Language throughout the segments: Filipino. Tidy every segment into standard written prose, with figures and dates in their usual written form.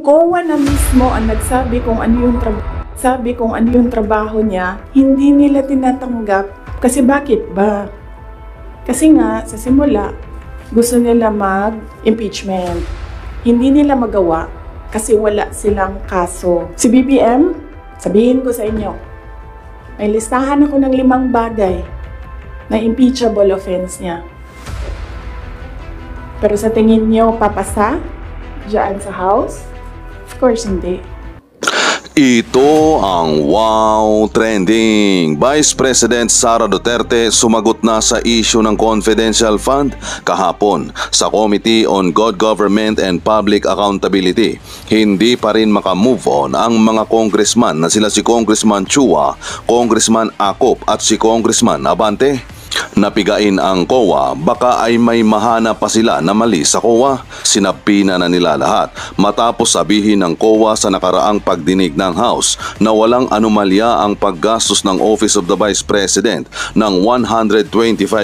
COA na mismo ang nagsabi kung ano yung trabaho niya, hindi nila tinatanggap. Kasi bakit ba? Kasi nga, sa simula, gusto nila mag-impeachment. Hindi nila magawa kasi wala silang kaso. Si BBM, sabihin ko sa inyo, may listahan ako ng 5 bagay na impeachable offense niya. Pero sa tingin niyo, papasa diyan sa House? Of course, hindi. Ito ang Wow Trending. Vice President Sara Duterte sumagot na sa issue ng confidential fund kahapon sa Committee on Good Government and Public Accountability. Hindi pa rin makamove on ang mga congressman na sila si Congressman Chua, Congressman Acop at si Congressman Abante. Napigain ang COA, baka ay may mahanap pa sila na mali sa COA. Sinapina na nila lahat matapos sabihin ng COA sa nakaraang pagdinig ng House na walang anomalya ang paggastos ng Office of the Vice President ng 125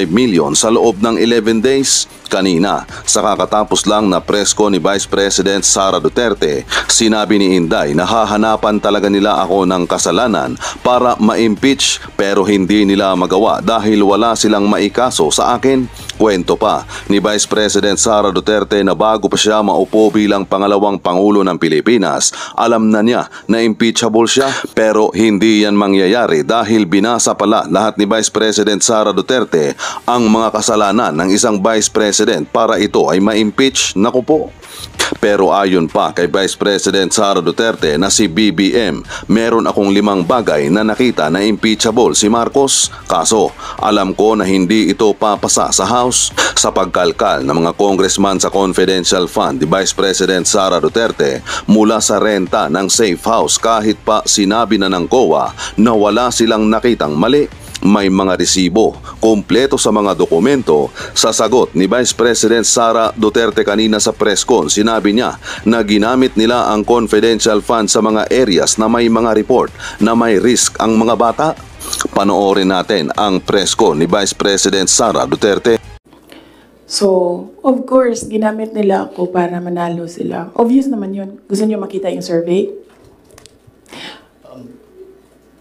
million sa loob ng 11 days. Kanina, sa kakatapos lang na presko ni Vice President Sara Duterte, sinabi ni Inday na hahanapan talaga nila ako ng kasalanan para ma-impeach pero hindi nila magawa dahil wala silang maikaso sa akin. Kwento pa ni Vice President Sara Duterte na bago pa siya maupo bilang pangalawang Pangulo ng Pilipinas, alam na niya na impeachable siya pero hindi yan mangyayari dahil binasa pala lahat ni Vice President Sara Duterte ang mga kasalanan ng isang Vice President para ito ay ma-impeach. Naku po. Pero ayon pa kay Vice President Sara Duterte na si BBM, meron akong 5 bagay na nakita na impeachable si Marcos. Kaso, alam ko na hindi ito papasa sa House. Sa pagkalkal ng mga congressman sa confidential fund ni Vice President Sara Duterte mula sa renta ng safe house kahit pa sinabi na ng COA na wala silang nakitang mali. May mga resibo, kumpleto sa mga dokumento. Sa sagot ni Vice President Sara Duterte kanina sa press con, sinabi niya na ginamit nila ang confidential fund sa mga areas na may mga report na may risk ang mga bata. Panoorin natin ang press con ni Vice President Sara Duterte. So, of course, ginamit nila ako para manalo sila. Obvious naman yun. Gusto niyo makita yung survey?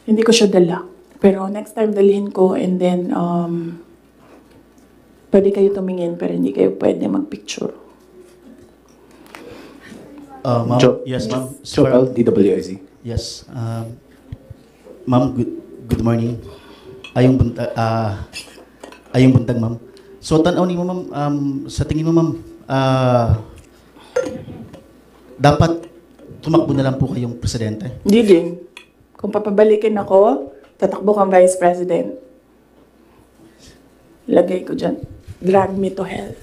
Hindi ko siya dala. Pero next time dalhin ko and then pwede kayo tumingin pero hindi kayo pwede magpicture. Ma'am, yes, ma'am. Joel, DWIC. Yes. Ma'am, good morning. Ayong buntag, ma'am. So, tanaw ni mo, ma'am, sa tingin mo, ma'am, dapat tumakbo na lang po kayong presidente? Hindi din. Kung papabalikin ako, tatakbo kang Vice President. Lagay ko dyan. Drag me to hell.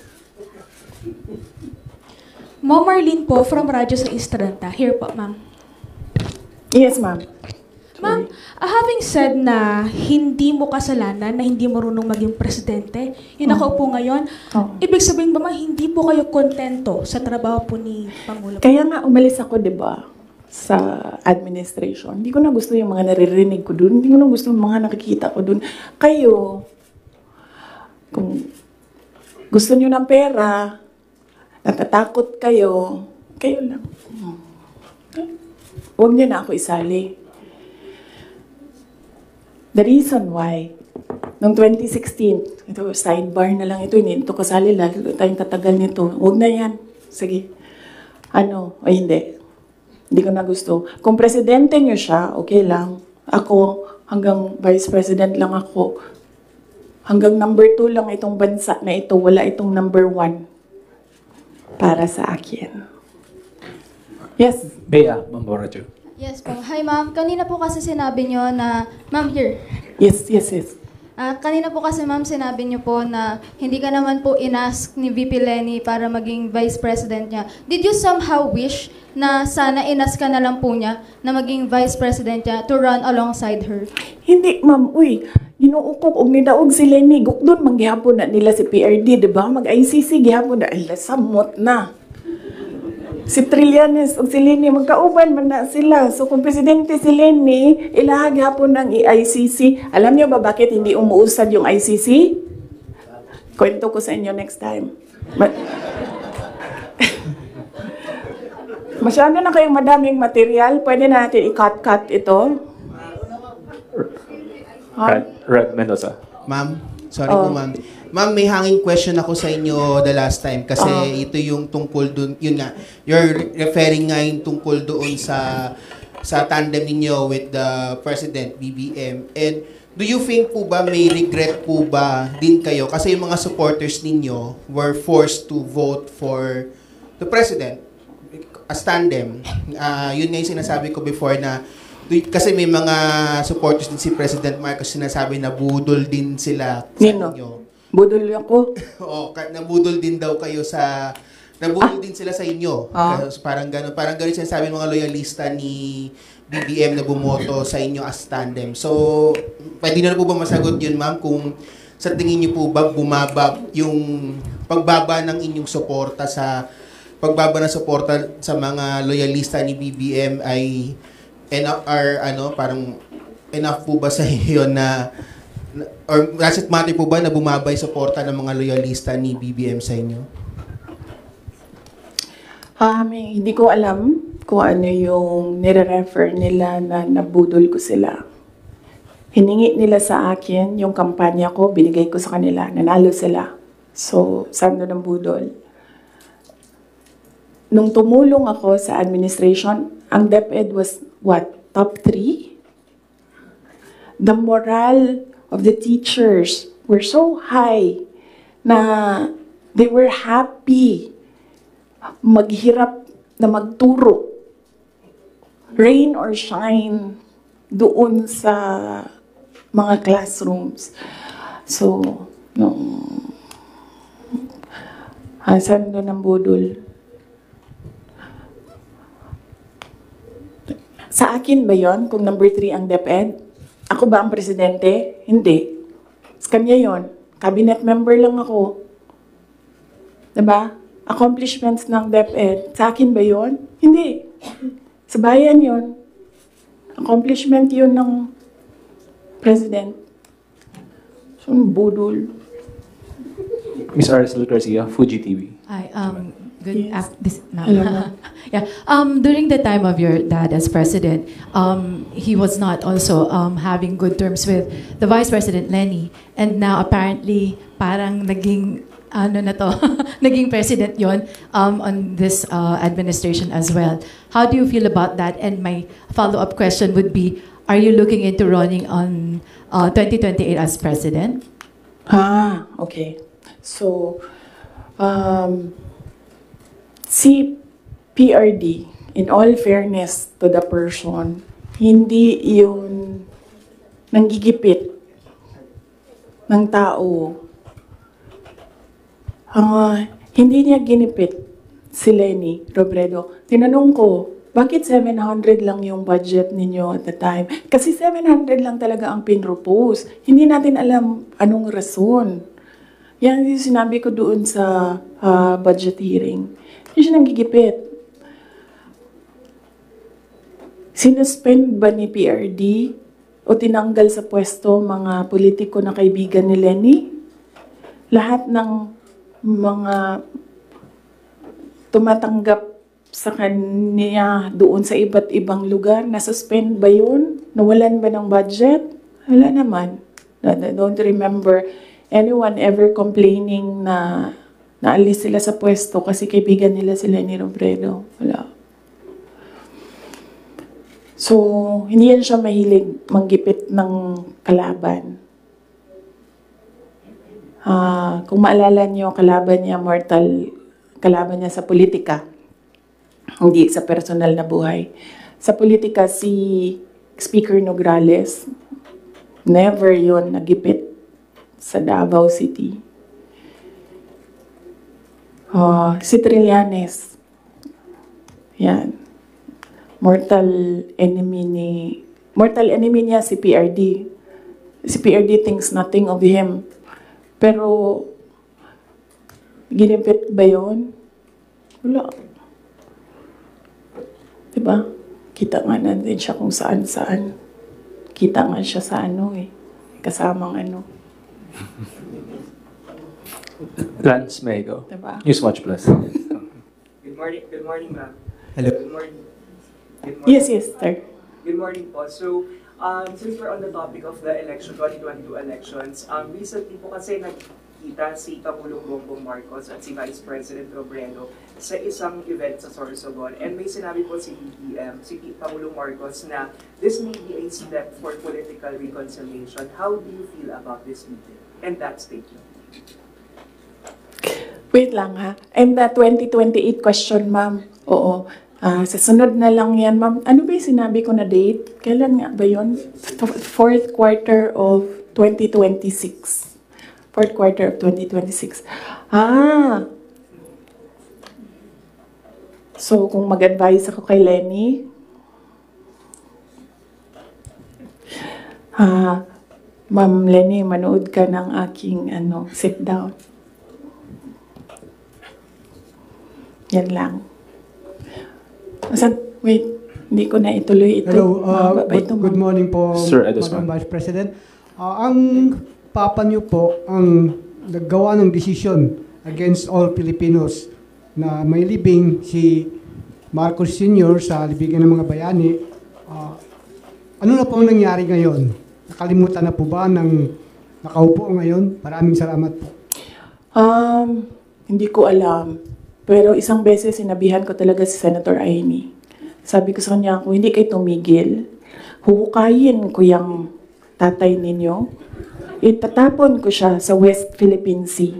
Ma'am Marlene po, from Radyo sa Estranta. Here po, ma'am. Yes, ma'am. Ma'am, having said na hindi mo kasalanan na hindi marunong maging presidente, yung nakaupo ngayon, ibig sabihin ba ma'am, hindi po kayo kontento sa trabaho po ni Pangulo? Kaya nga umalis ako, di ba? Sa administration. Hindi ko na gusto yung mga naririnig ko dun. Hindi ko na gusto yung mga nakikita ko dun. Kayo, kung gusto nyo ng pera, natatakot kayo, kayo lang. Huwag nyo na ako isali. The reason why, noong 2016, ito, sidebar na lang ito, hindi ito kasali, lalo tayong tatagal nito. Huwag na yan. Sige. Ano? O hindi. Hindi ko na gusto. Kung presidente nyo siya, okay lang. Ako, hanggang vice president lang ako. Hanggang number 2 lang itong bansa na ito. Wala itong number 1 para sa akin. Yes? Bea, Ma'am Boracho. Yes po. Hi ma'am. Kanina po kasi sinabi nyo na... Ma'am, here. Yes. Kanina po kasi ma'am sinabi niyo po na hindi ka naman po inask ni VP Lenny para maging vice president niya. Did you somehow wish na sana inask ka na lang po niya na maging vice president niya to run alongside her? Hindi, ma'am. Uy, ginuukok og nidaog si Lenny. Gukdon, manggihapon na nila si PRD, di ba? Mag-ICC, gihapon na. Ay, samot na. Si Trillanes o si Lenny, magkauban man na sila. So kung presidente si Lenny, ilahag hapon ng ICC. Alam niyo ba bakit hindi umuusad yung ICC? Kwento ko sa inyo next time. Masyado na kayong madaming material. Pwede na natin i-cut ito. Red Mendoza. Ma'am, sorry po ma'am. Ma'am, may hanging question ako sa inyo the last time kasi ito yung tungkol dun, yun nga, you're referring nga yung tungkol doon sa tandem ninyo with the President, BBM. And do you think po ba may regret po ba din kayo? Kasi yung mga supporters ninyo were forced to vote for the President as tandem. Yun nga yung sinasabi ko before na kasi may mga supporters din si President Marcos sinasabi na budol din sila sa Nino? inyo. Budol ako. Oo, nabudol din daw kayo sa nabudol din sila sa inyo. Kasi parang gano'n sinasabi ng mga loyalista ni BBM na bumoto sa inyo as tandem. So, pwede na po ba masagot yun, ma'am, kung sa tingin niyo po ba bumaba yung pagbaba ng inyong suporta sa mga loyalista ni BBM ay parang enough po ba sa inyo na or does it matter po ba na bumaba yung suporta ng mga loyalista ni BBM sa inyo? Hindi ko alam kung ano yung nire-refer nila na nabudol ko sila. Hiningi nila sa akin yung kampanya ko, binigay ko sa kanila, nanalo sila. So, saan doon ang budol? Nung tumulong ako sa administration, ang DepEd was what? Top 3? The morale of the teachers were so high na they were happy maghirap na magturo. Rain or shine doon sa mga classrooms. So, saan doon ang budol? Sa akin ba yon kung number 3 ang DepEd? Ako ba ang presidente? Hindi. Sa kanya yon. Cabinet member lang ako. Diba? Accomplishments ng DepEd. Sa akin ba yon? Hindi. Sa bayan yon. Accomplishment yun ng president. So, budol. Ms. Aracel Garcia, Fuji TV. Hi, good Yes. afternoon. Yeah. During the time of your dad as president, he was not also having good terms with the Vice President Lenny, and now apparently parang naging naging president yon on this administration as well. How do you feel about that? And my follow-up question would be, are you looking into running on 2028 as president? Okay. So, si PRD, in all fairness to the person, hindi yun nanggigipit ng tao. Hindi niya ginipit si Lenny Robredo. Tinanong ko, bakit 700 lang yung budget ninyo at the time? Kasi 700 lang talaga ang pinropose. Hindi natin alam anong rason. Yan yung sinabi ko doon sa budget hearing. Hindi siya nanggigipit. Sinuspend ba ni PRD o tinanggal sa pwesto mga politiko na kaibigan ni Lenny? Lahat ng mga tumatanggap sa kanya doon sa iba't ibang lugar, nasuspend ba yun? Nawalan ba ng budget? Wala naman. I don't remember anyone ever complaining na naalis sila sa pwesto kasi kaibigan nila si Lenny Robredo. Wala. So, hindi yan siya mahilig manggipit ng kalaban. Kung maalala niyo, kalaban niya sa politika. Hindi sa personal na buhay. Sa politika, si Speaker Nograles, never yon nagipit sa Davao City. Si Trillanes, yan. Mortal enemy niya si PRD. Si PRD thinks nothing of him. Pero, ginipit ba yun? Wala. Diba? Kita nga natin siya kung saan-saan. Kita nga siya sa kasamang Lance Mego. Diba? Newswatch Plus. Good morning, ma'am. Hello. Good morning. Good morning. Yes, sir. Good morning po. So, since we're on the topic of the election, 2022 elections, recently po kasi nagkita si Pangulong Bongbong Marcos at si Vice President Robredo sa isang event sa Sorsogon. And may sinabi po si BBM, si Pangulong Marcos, na this may be a step for political reconciliation. How do you feel about this meeting and that statement? Wait lang ha. And the 2028 question, ma'am. Oo. Sa sunod na lang yan, ma'am. Ano ba yung sinabi ko na date? Kailan nga ba yun? Fourth quarter of 2026. Fourth quarter of 2026. So, kung mag-advise ako kay Lenny, Ma'am Lenny, manood ka ng aking sit down. Yan lang. Wait, hindi ko na ituloy ito. Hello, good morning po, Sir Edos, Madam Vice President. Ang papa niyo po ang naggawa ng desisyon against all Filipinos na may libing si Marcos Sr. sa libigan ng mga bayani. Ano na po ang nangyari ngayon? Nakalimutan na po ba ng nakaupo ngayon? Maraming salamat po. Hindi ko alam. Pero isang beses sinabihan ko talaga si Senator Amy. Sabi ko sa kanya, kung hindi kayo tumigil, huhukayin ko yung tatay ninyo. Itatapon ko siya sa West Philippine Sea.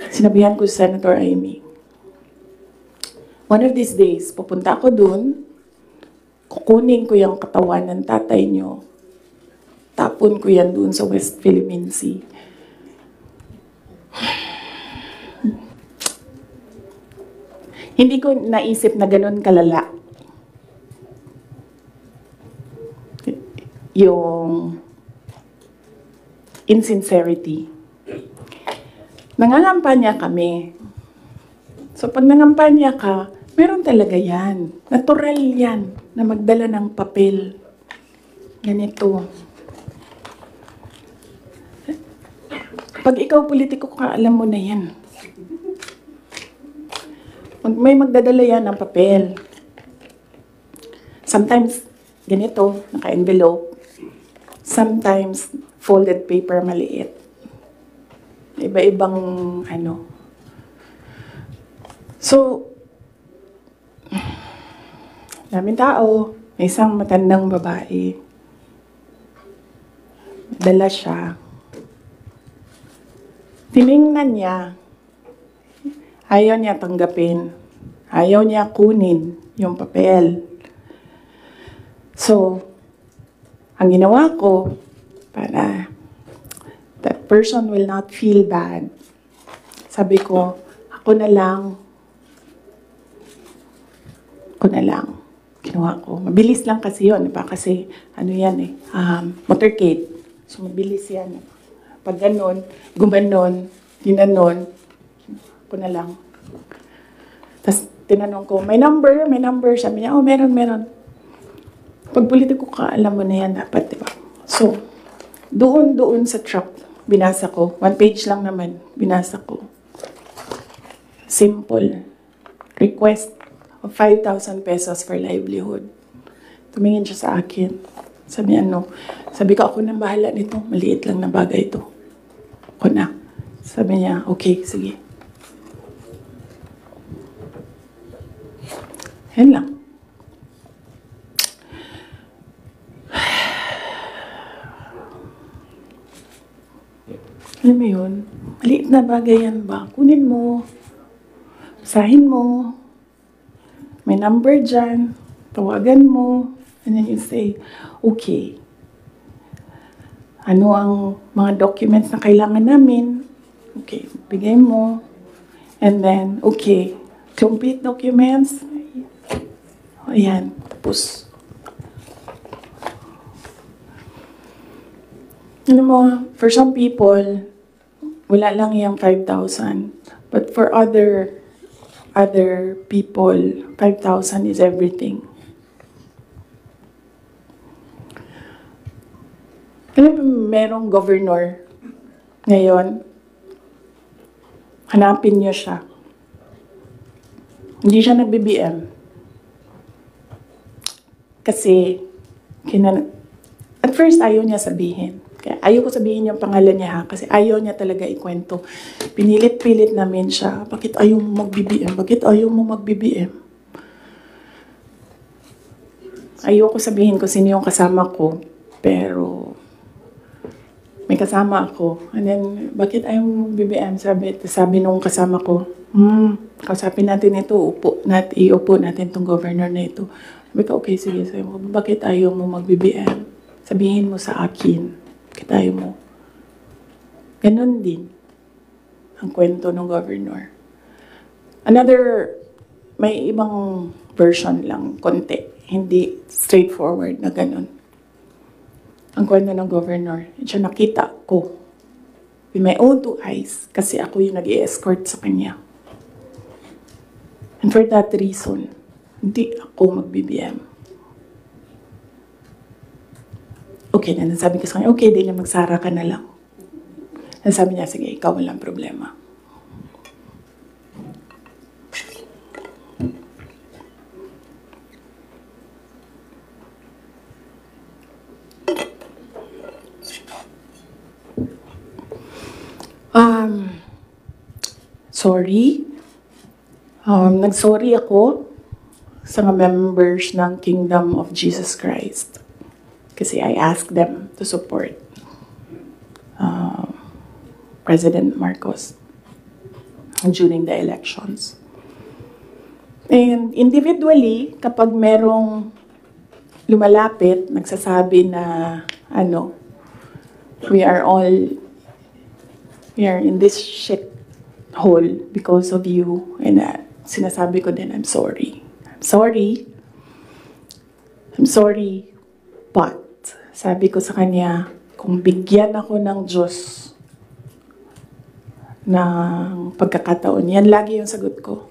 Sinabihan ko si Senator Amy. One of these days, pupunta ako dun, kukunin ko yung katawan ng tatay nyo, tapon ko yan dun sa West Philippine Sea. Hindi ko naisip na ganun kalala yung insincerity. Nangangampanya kami. So pag nangampanya ka, meron talaga yan. Natural yan na magdala ng papel. Ganito. Pag ikaw politiko ka, alam mo na yan. May magdadala yan ng papel. Sometimes, ganito, naka-envelope. Sometimes, folded paper maliit. Iba-ibang So, daming tao. May isang matandang babae. Dala siya. Tiningnan niya. Ayaw niya tanggapin. Ayaw niya kunin yung papel. So, ang ginawa ko, para that person will not feel bad, sabi ko, ako na lang. Ginawa ko. Mabilis lang kasi yun. Diba? Kasi, motorcade. So, mabilis yan. Pag ganon, gumanon, ginanon, ko na lang. Tapos, tinanong ko, may number? Sabi niya, meron. Pag politiko ka, alam mo na yan dapat, di ba? So, doon sa truck, binasa ko. 1 page lang naman, binasa ko. Simple. Request of 5,000 pesos for livelihood. Tumingin siya sa akin. Sabi ko, ako nang bahala nito. Maliit lang na bagay ito. Ako na. Sabi niya, okay, sige. Yan lang. Alam mo yun? Maliit na bagay yan ba? Kunin mo. Basahin mo. May number dyan. Tawagan mo. And then you say, okay. Ano ang mga documents na kailangan namin? Okay, bigay mo. And then, okay. Complete documents. Ayan. Tapos, alam mo, for some people, wala lang yung 5,000. But for other people, 5,000 is everything. Alam mo, merong governor ngayon, hanapin niyo siya. Hindi siya nag-BBM. Kasi, at first ayaw niya sabihin. Kaya ayaw ko sabihin yung pangalan niya ha, kasi ayaw niya talaga ikwento. Pinilit-pilit namin siya, bakit ayaw mo mag-BBM? Bakit ayaw mo mag-BBM? Ayaw ko sabihin kung sino yung kasama ko, pero may kasama ako. And then, bakit ayaw mo mag-BBM? Sabi nung kasama ko, kausapin natin ito, iupo natin tong governor na ito. Sabi ko, okay, sige. Sabi ko, bakit ayaw mo mag-BBM? Sabihin mo sa akin. Bakit ayaw mo? Ganon din ang kwento ng governor. May ibang version lang, konti. Hindi straightforward na ganon. Ang kwento ng governor, siya nakita ko with my own 2 eyes kasi ako yung nag-i-escort sa kanya. And for that reason, hindi ako mag-BBM. Okay na, sabi ko sa kanya, okay, di na magsara ka na lang. And sabi niya, sige, ikaw walang problema. Sorry. Nag-sorry ako sa mga members ng Kingdom of Jesus Christ. Kasi I asked them to support President Marcos during the elections. And individually, kapag merong lumalapit, nagsasabi na, we are in this shit hole because of you. And sinasabi ko din, I'm sorry. I'm sorry, but sabi ko sa kanya, kung bigyan ako ng Diyos ng pagkakataon, yan lagi yung sagot ko.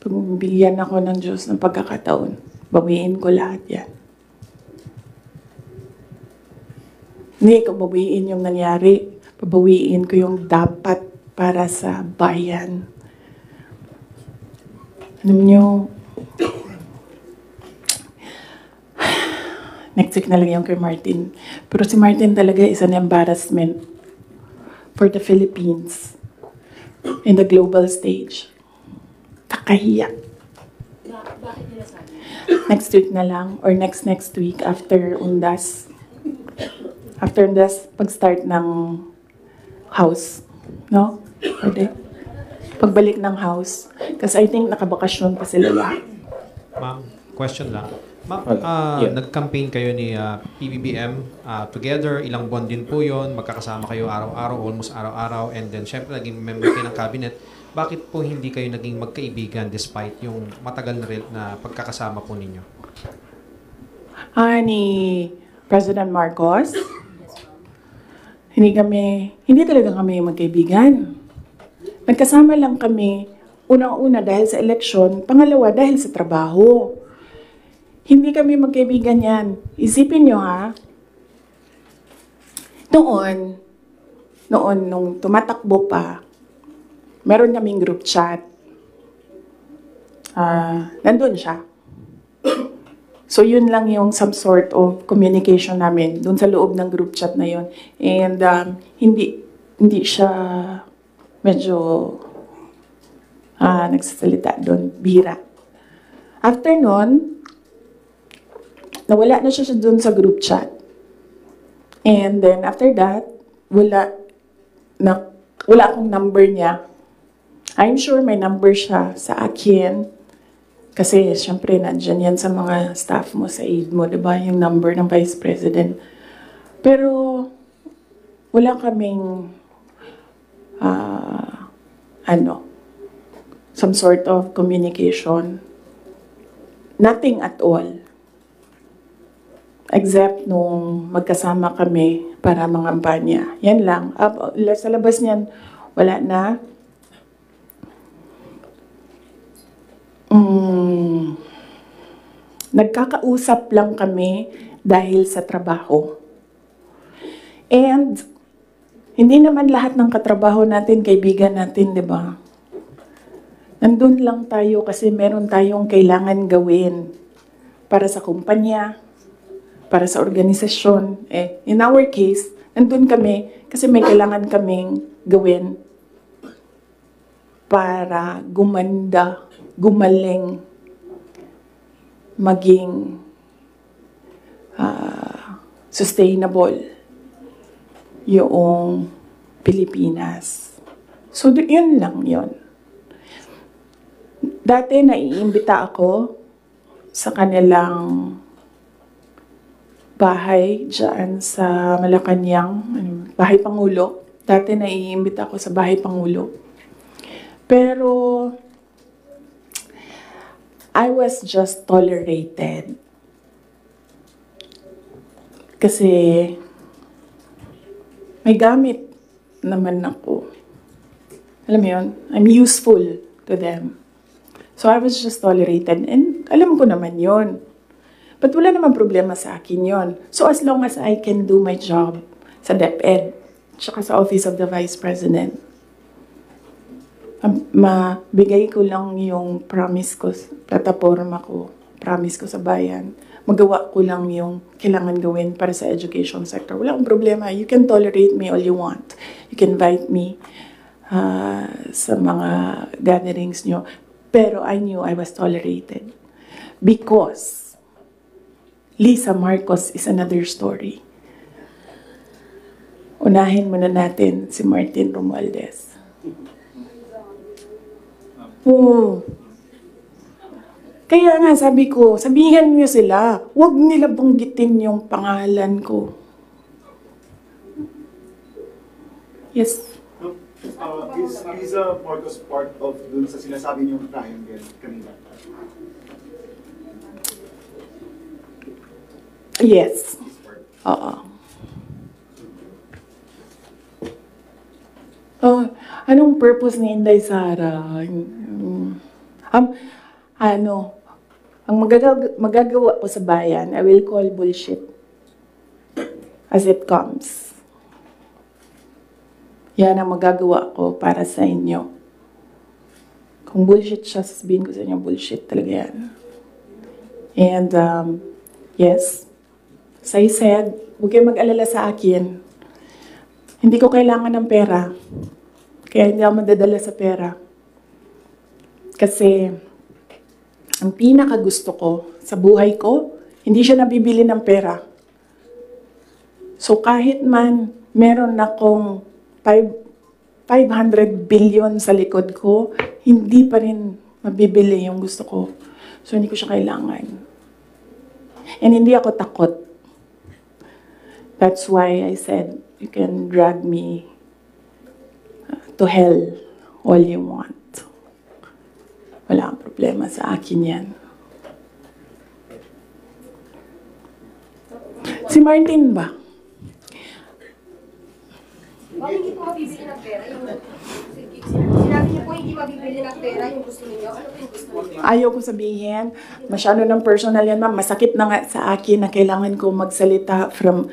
Kung bigyan ako ng Diyos ng pagkakataon, bawiin ko lahat yan. Hindi ko bawiin yung nangyari, babawiin ko yung dapat para sa bayan. Alam nyo, next week na lang yung kay Martin. Pero si Martin talaga is an embarrassment for the Philippines in the global stage. Kakahiya. Next week na lang or next week after Undas. After Undas, pag-start ng house. No? Pwede. Pagbalik ng house. Kasi I think nakabakasyon pa sila lahat. Ma'am, question lang. Ma'am, nag-campaign kayo ni PBBM together, ilang buwan din po yun, magkakasama kayo araw-araw, almost araw-araw, and then syempre naging member kayo ng cabinet. Bakit po hindi kayo naging magkaibigan despite yung matagal na pagkakasama po ninyo? Ni President Marcos, hindi talaga kami magkaibigan. Nagkasama lang kami, unang-una dahil sa eleksyon, pangalawa dahil sa trabaho. Hindi kami magkaibigan yan. Isipin nyo ha, noon, nung tumatakbo pa, meron kaming group chat. Nandun siya. So yun lang yung some sort of communication namin dun sa loob ng group chat na yun. And hindi siya medyo nagsasalita doon, bihira. After nun, nawala na siya dun sa group chat. And then after that, wala akong number niya. I'm sure may number siya sa akin. Kasi, syempre, nandyan yan sa mga staff mo, sa aide mo, diba? Yung number ng Vice President. Pero, wala kaming, some sort of communication. Nothing at all. Except nung magkasama kami para mangampanya. Yan lang. Sa labas niyan, wala na. Nagkakausap lang kami dahil sa trabaho. And hindi naman lahat ng katrabaho natin, kaibigan natin, di ba? Nandun lang tayo kasi meron tayong kailangan gawin para sa kumpanya, para sa organisasyon. In our case, nandun kami kasi may kailangan kaming gawin para gumanda, gumaling, maging sustainable yung Pilipinas. So, yun lang yun. Dati naiimbita ako sa kanilang bahay dyan sa Malacanang, Bahay Pangulo. Dati naiimbita ako sa Bahay Pangulo. Pero I was just tolerated. Kasi may gamit naman ako. Alam mo yun? I'm useful to them. So I was just tolerated. And alam ko naman yun. But wala naman problema sa akin yun. So as long as I can do my job sa DepEd, tsaka sa Office of the Vice President, mabigay ko lang yung promise ko, plataforma ko, promise ko sa bayan, magawa ko lang yung kailangan gawin para sa education sector. Wala akong problema. You can tolerate me all you want. You can invite me sa mga gatherings nyo. Pero I knew I was tolerated. Because Lisa Marcos is another story. Unahin muna natin si Martin Romualdez. Kaya nga sabi ko, sabihan niyo sila, huwag nila banggitin yung pangalan ko. Yes. Is Lisa Marcos part of dun sa sinasabi niyong triangle kanina? Yes. Oo. Oh, anong purpose ni Inday Sara? Ang magagawa ko sa bayan, I will call bullshit as it comes. Yan ang magagawa ko para sa inyo. Kung bullshit siya, sasabihin ko sa inyo, bullshit talaga yan. And, yes, as I said, huwag kayong mag-alala sa akin. Hindi ko kailangan ng pera. Kaya hindi ako madadala sa pera. Kasi, ang pinakagusto ko sa buhay ko, hindi siya nabibili ng pera. So kahit man meron akong 500 billion sa likod ko, hindi pa rin mabibili yung gusto ko. So hindi ko siya kailangan. And hindi ako takot. That's why I said, you can drag me to hell all you want. Wala kang problema sa akin yan. Si Martin ba? Bakit hindi po mabibili ng pera? Sinabi niyo po hindi mabibili ng pera yung gusto niyo. Ano po yung gusto niyo? Ayaw ko sabihin. Masyado ng personal yan, ma'am. Masakit na nga sa akin na kailangan ko magsalita from,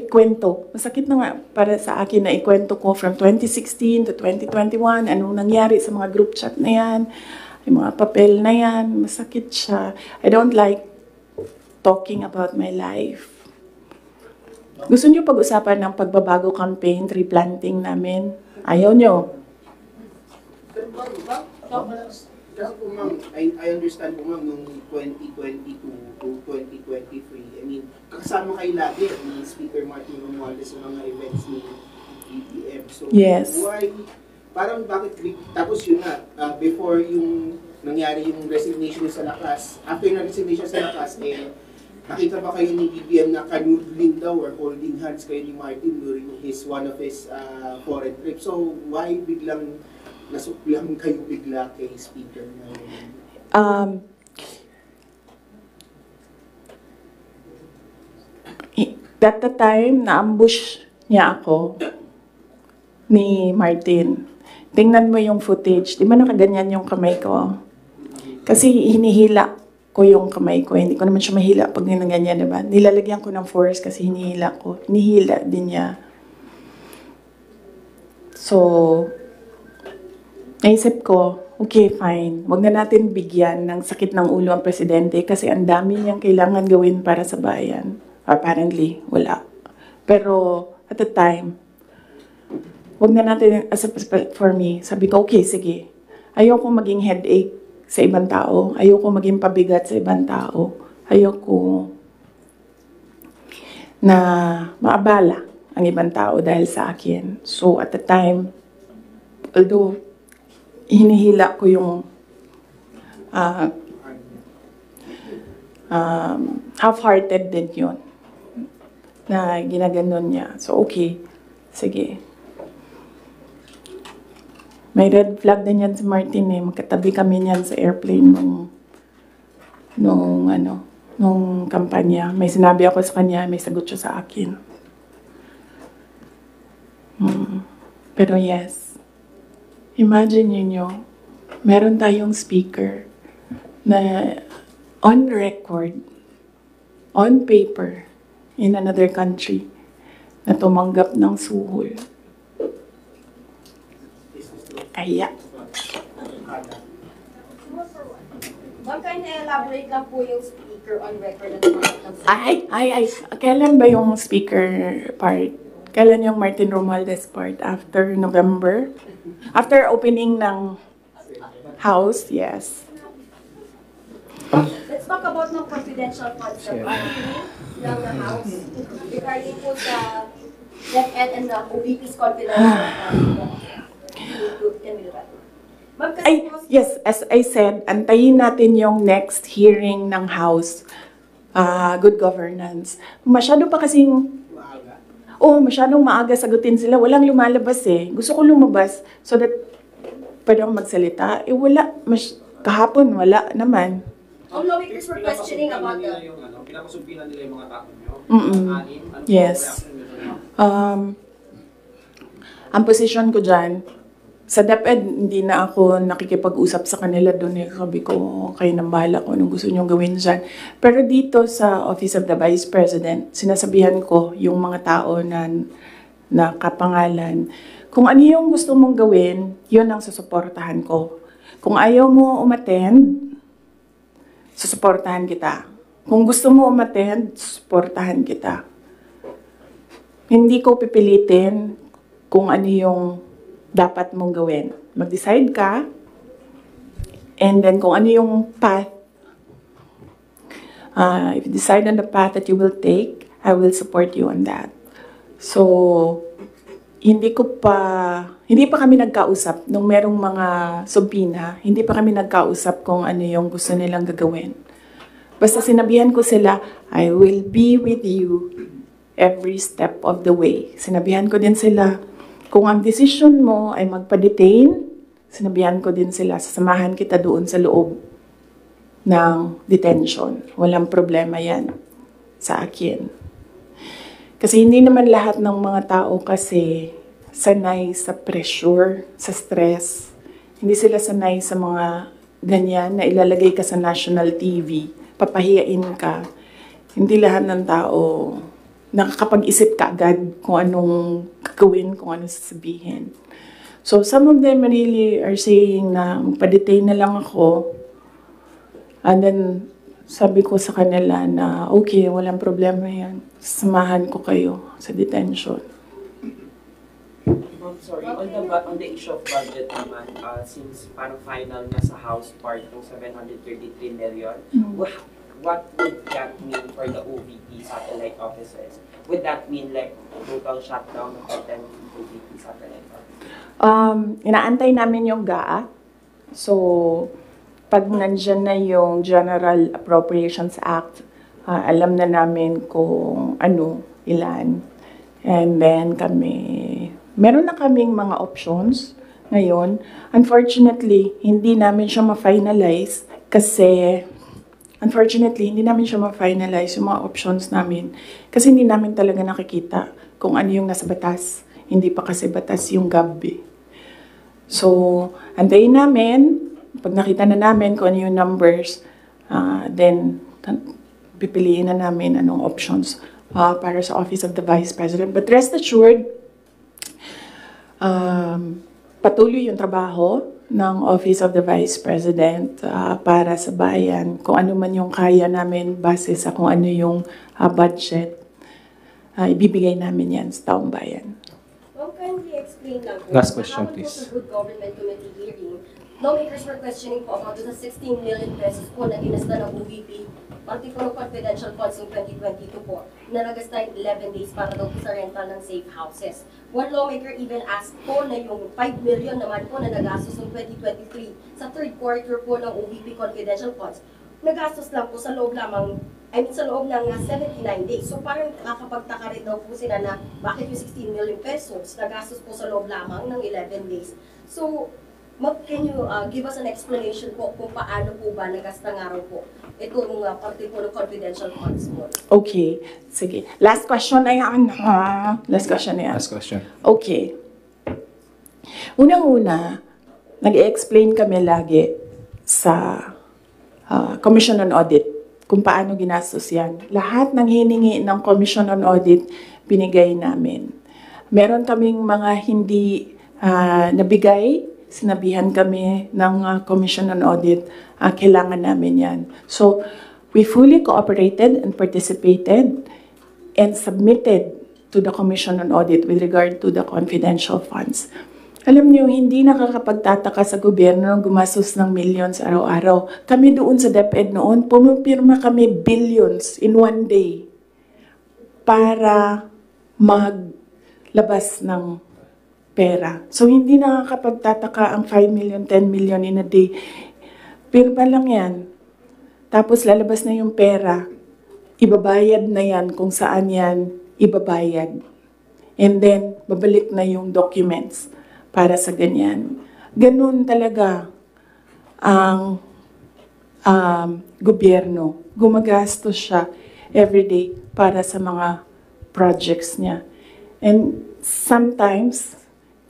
kwento. Masakit na nga para sa akin na ikwento ko from 2016 to 2021. Anong nangyari sa mga group chat na yan. Yung mga papel na yan. Masakit siya. I don't like talking about my life. Gusto niyo pag-usapan ng pagbabago campaign, tree planting namin? Ayaw niyo. I understand po ma'am, nung 2022 to 2023, I mean, kasama kayo lagi ni Speaker Martin Romualdez sa mga events ni BBM. So, yes. Why, parang bakit, tapos yun na, before yung nangyari yung resignation sa lakas, after na resignation sa lakas, nakita ba kayo ni BBM na kanudling daw or holding hands kayo ni Martin during one of his foreign trips? So, why biglang nasuklang kayo bigla kay Speaker? At the time, na-ambush niya ako ni Martin. Tingnan mo yung footage. Di ba nakaganyan yung kamay ko? Kasi hinihila ko yung kamay ko. Hindi ko naman siya mahila pag ganyan, diba? Nilalagyan ko ng force kasi hinihila ko. Hinihila din niya. So, naisip ko, okay, fine. Huwag na natin bigyan ng sakit ng ulo ang presidente kasi ang dami niyang kailangan gawin para sa bayan. Apparently, wala. Pero at the time, huwag na natin, for me, sabi ko, okay, sige. Ayoko maging headache sa ibang tao. Ayoko maging pabigat sa ibang tao. Ayoko na maabala ang ibang tao dahil sa akin. So at the time, although hinihila ko yung half-hearted din yun na ginaganon niya. So okay, sige. May red flag din yan si Martin eh. Magkatabi kami niyan sa airplane nung kampanya. May sinabi ako sa kanya, may sagot siya sa akin. Pero yes, imagine niyo, meron tayong speaker na on record, on paper, in another country, na tumanggap ng suhol. Kaya. Ma'am, can you elaborate lang po yung speaker on record na tumanggap ng suhol? Ay. Kailan ba yung speaker part? Kailan yung Martin Romualdez part? After November? After opening ng House? Yes. Let's talk about ng confidential funds ng House. Regarding po sa DepEd and the OVP's confidential funds. Ay, yes, as I said, antayin natin yung next hearing ng House, Good Governance. Masyado pa kasing masyadong maaga sagutin sila. Walang lumalabas eh. Gusto ko lumabas so that pwede akong magsalita. Wala. Kahapon, wala naman. Lawmakers were questioning about the... Pinapasumpilan nila yung mga tao nyo. Yes. Ang position ko dyan, sa DepEd, hindi na ako nakikipag-usap sa kanila doon. Sabi ko, kayo nang bahala ko anong gusto nyo gawin dyan. Pero dito sa Office of the Vice President, sinasabihan ko yung mga tao na kapangalan, kung ano yung gusto mong gawin, yun ang susuportahan ko. Kung ayaw mo umattend, susuportahan kita. Kung gusto mo umattend, susuportahan kita. Hindi ko pipilitin kung ano yung dapat mong gawin. Mag-decide ka, and then kung ano yung path, if you decide on the path that you will take, I will support you on that. So, hindi pa kami nagkausap nung merong mga subpina, hindi pa kami nagkausap kung ano yung gusto nilang gagawin. Basta sinabihan ko sila, I will be with you every step of the way. Sinabihan ko din sila, kung ang decision mo ay magpa-detain, sinabihan ko din sila, sasamahan kita doon sa loob ng detention. Walang problema yan sa akin. Kasi hindi naman lahat ng mga tao kasi sanay sa pressure, sa stress. Hindi sila sanay sa mga ganyan na ilalagay ka sa national TV, papahiyain ka. Hindi lahat ng tao nakakapag-isip ka agad kung anong gagawin, kung anong sasabihin. So, some of them really are saying na magpa-detain na lang ako. And then, sabi ko sa kanila na, okay, walang problema yan. Samahan ko kayo sa detention. Sorry, on the issue of budget naman, since parang final na sa House part ng 733 million, what would that mean for the OVP satellite offices? Would that mean like total shutdown of the 10 OVP satellite offices? Inaantay namin yung GAA. So, pag nandyan na yung General Appropriations Act, alam na namin kung ano, ilan. And then meron na kaming mga options ngayon. Unfortunately, hindi namin siya ma-finalize kasi yung mga options namin kasi hindi namin talaga nakikita kung ano yung nasa batas. Hindi pa kasi batas yung GAB. So, antayin namin. Pag nakita na namin kung ano yung numbers, then pipiliin na namin anong options para sa Office of the Vice President. But rest assured, patuloy yung trabaho ng Office of the Vice President para sa bayan. Kung ano man yung kaya namin base sa kung ano yung budget, ibibigay namin yan sa taong bayan. Ma'am, kindly explain lang po. Last question, Kahapon please. po sa Good Government Committee hearing, lawmakers were questioning po about the 16 million pesos po na ginasta ng OVP, pati po ng confidential funds ng 2022 po, na nagasta yung 11 days para daw po sa rental ng safe houses. One lawmaker even asked po na yung 5 million naman po na nagastos ng 2023 sa third quarter po ng OVP confidential funds, nagastos lang po sa loob lamang, sa loob ng 79 days. So parang nakakapagtaka rin daw po sila na bakit yung 16 million pesos nagastos po sa loob lamang ng 11 days. So, Ma'am, can you give us an explanation po kung paano po ba nagasta nga raw po itong parte po ng confidential funds mo? Okay, sige. Last question na yan. Last question na yan. Last question. Okay. Unang-una, nag-explain kami lagi sa Commission on Audit kung paano ginastos yan. Lahat ng hiningi ng Commission on Audit, binigay namin. Meron kaming mga hindi nabigay, sinabihan kami ng Commission on Audit, kailangan namin yan. So, we fully cooperated and participated and submitted to the Commission on Audit with regard to the confidential funds. Alam niyo, hindi nakakapagtataka sa gobyerno ng gumastos ng millions araw-araw. Kami doon sa DepEd noon, pumipirma kami billions in one day para maglabas ng pera. So, hindi nakakapagtataka ang 5 million, 10 million in a day. Pirma lang yan. Tapos lalabas na yung pera. Ibabayad na yan kung saan yan ibabayad. And then, babalik na yung documents para sa ganyan. Ganun talaga ang gobyerno. Gumagastos siya everyday para sa mga projects niya. And sometimes,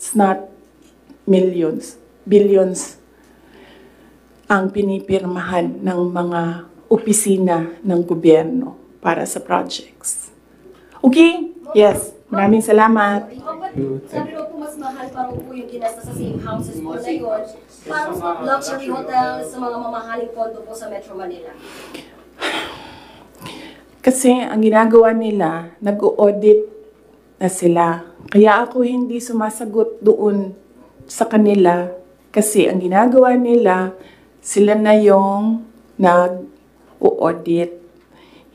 it's not millions, billions ang pinipirmahan ng mga opisina ng gobyerno para sa projects. Okay? Yes. Maraming salamat. Sabi mo po mas mahal pa rin po yung ginasta sa safe houses po na yun, parang sa luxury hotels, sa mga mamahaling condo po sa Metro Manila. Kasi ang ginagawa nila, nag-audit na sila. Kaya ako hindi sumasagot doon sa kanila kasi ang ginagawa nila, sila na yung nag-audit.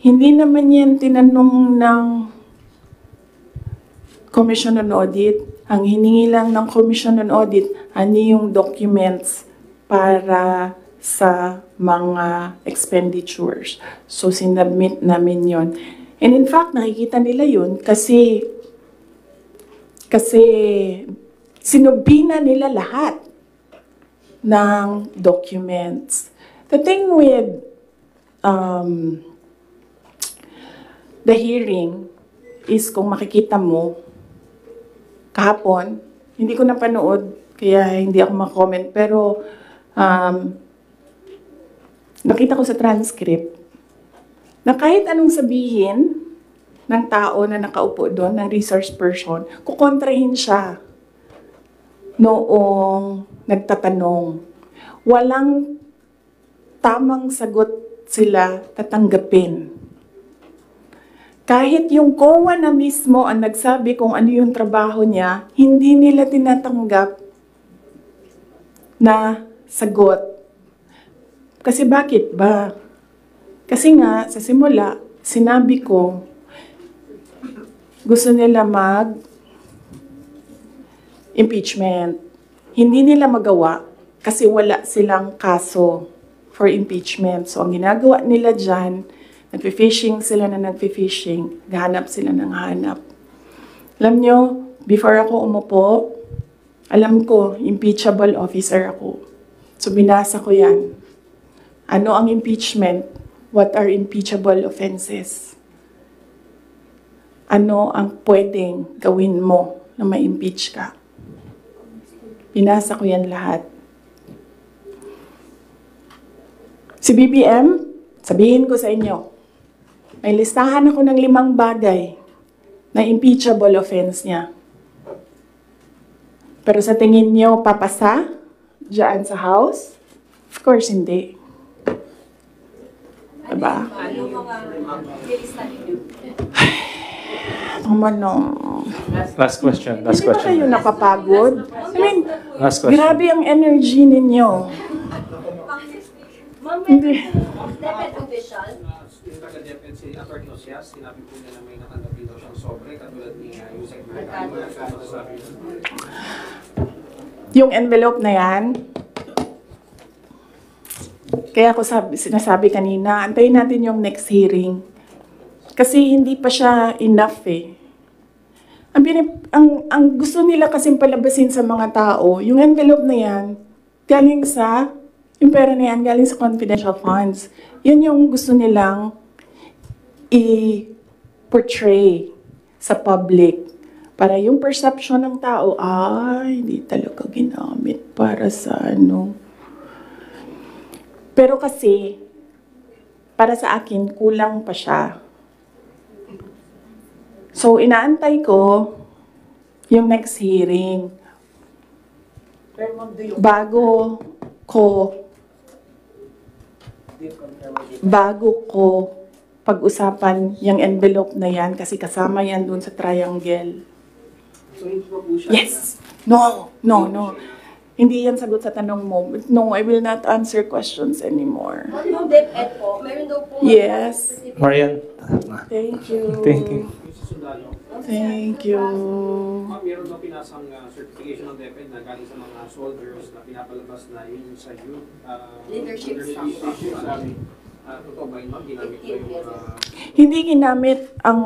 Hindi naman yan tinanong ng Commission on Audit. Ang hiningi lang ng Commission on Audit, ano yung documents para sa mga expenditures. So, sinubmit namin yon. And in fact, nakikita nila yun kasi sinubina nila lahat ng documents. The thing with the hearing is kung makikita mo, kahapon, hindi ko napanood, kaya hindi ako makomment, pero nakita ko sa transcript na kahit anong sabihin ng tao na nakaupo doon, ng resource person, kukontrahin siya noong nagtatanong. Walang tamang sagot sila tatanggapin. Kahit yung COA na mismo ang nagsabi kung ano yung trabaho niya, hindi nila tinatanggap na sagot. Kasi bakit ba? Kasi nga, sa simula, sinabi ko, gusto nila mag-impeachment. Hindi nila magawa kasi wala silang kaso for impeachment. So, ang ginagawa nila dyan, nagfi-fishing sila na nagfi-fishing, gahanap sila ng hanap. Alam nyo, before ako umupo, alam ko, impeachable officer ako. So, binasa ko yan. Ano ang impeachment? What are impeachable offenses? Ano ang pwedeng gawin mo na ma-impeach ka? Binasa ko yan lahat. Si BBM, sabihin ko sa inyo, may listahan ako ng 5 bagay na impeachable offense niya. Pero sa tingin niyo, papasa Diyan sa house? Of course, hindi. Diba? Ano mga nilista ninyo? Ano? Last question. Hindi ba kayo napapagod? I mean, Last question. grabe ang energy ninyo. Ma'am, Hindi. DepEd official, Yung taga-DepEd si Atty. Ocias, sinabi po niya na may natanggapin daw siyang sobre, katulad ni Yusek Mercado. Yung envelope na yan, kaya ako sinasabi kanina, antayin natin yung next hearing. Kasi hindi pa siya enough eh. Ang gusto nila kasing palabasin sa mga tao, yung envelope na yan, yung pera na yan galing sa confidential funds. Yan yung gusto nilang i-portray sa public. Para yung perception ng tao, hindi talaga ginamit para sa ano. Pero kasi, para sa akin, kulang pa siya. So, inaantay ko yung next hearing. Bago ko pag-usapan yung envelope na yan kasi kasama yan dun sa triangle. So, hindi pa po siya? Yes! No! Hindi yan sagot sa tanong mo. No, I will not answer questions anymore. yung DepEd po, meron daw po Yes. Marian. Thank you. Thank you. Thank you. Ma'am, meron daw pinasang certification ng DepEd na galing sa mga soldiers na pinapalabas na yun sa youth Leadership sabi. Totoo ba yun, ma'am? Ginamit ba yung Hindi ginamit ang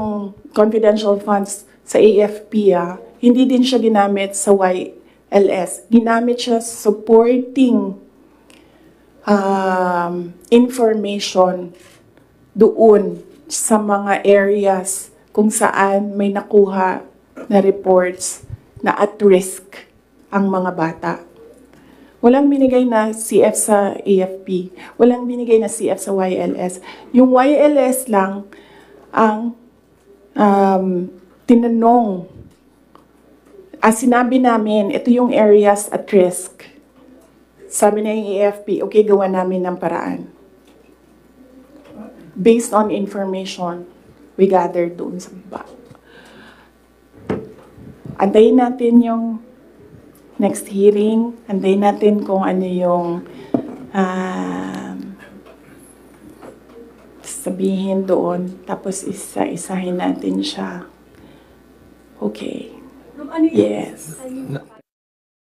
confidential funds sa AFP. Hindi din siya ginamit sa YLS. Ginamit siya supporting information doon sa mga areas kung saan may nakuha na reports na at risk ang mga bata. Walang binigay na CF sa AFP. Walang binigay na CF sa YLS. Yung YLS lang ang tinanong. Sinabi namin, ito yung areas at risk. Sabi na yung AFP, okay, gawa namin ng paraan. Based on information we gathered doon sa baba. Antayin natin yung next hearing. Antayin natin kung ano yung sabihin doon. Tapos isa-isahin natin siya. Okay. Yes.